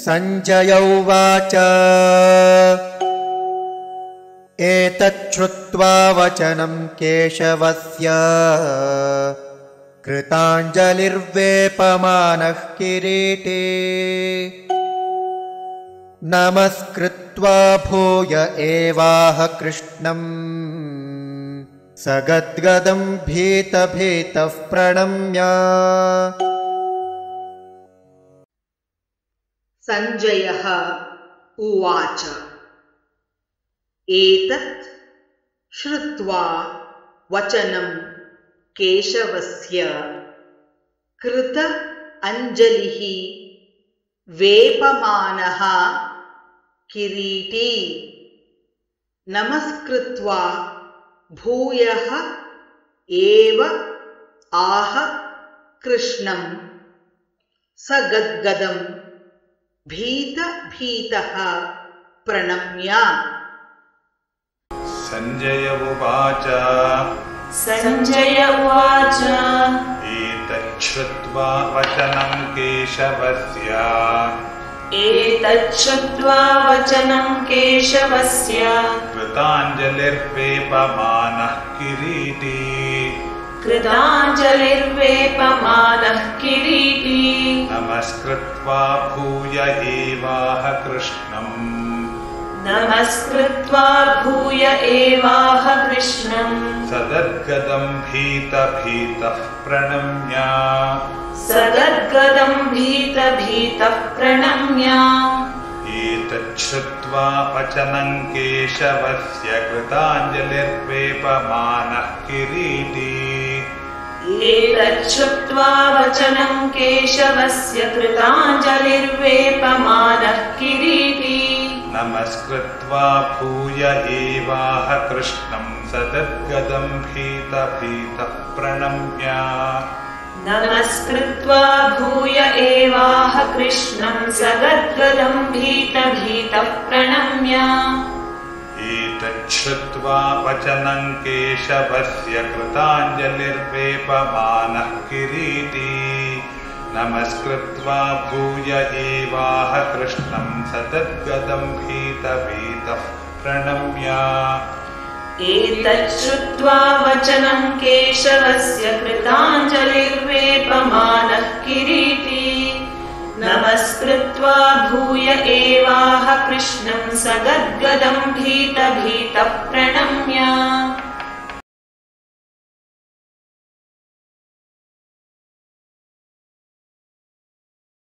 संजय उवाच एतच्छ्रुत्वा वचनं केशवस्य कृताञ्जलिर्वेपमानः किरीटी नमस्कृत्वा भूय एवाह कृष्णम् सगद्गदं भीतभीतः प्रणम्य। संजयः उवाच एतत् श्रुत्वा वचनं केशवस्य कृत अंजलिः वेपमानः किरीटी नमस्कृत्वा भूयः एव आह कृष्णं सगद्गदं भीतभीतः प्रणम्य। संजय उवाच एतच्छ्रुत्वा वचनं केशवस्य कृताञ्जलिर्वेपमानः किरीटी नमस्कृत्वा भूय एवाह कृष्णम् सगद्गदं भीतभीतः प्रणम्य। एतच्छ्रुत्वा वचनं केशवस्य कृताञ्जलिर्वेपमानः किरीटी नमस्कृत्वा भूय एवाह कृष्णं सगद्गदं भीतभीतः प्रणम्य। एतच्छ्रुत्वा वचनं केशवस्य कृताञ्जलिर्वेपमानः किरीटी नमस्कृत्वा भूय एवाह कृष्णं सगद्गदं भीतभीतः प्रणम्य। एतच्छ्रुत्वा वचनं केशवस्य कृताञ्जलिर्वेपमानः किरीटी नमस्कृत्वा भूय एवाह कृष्णं सगद्गदं भीतभीतः प्रणम्य।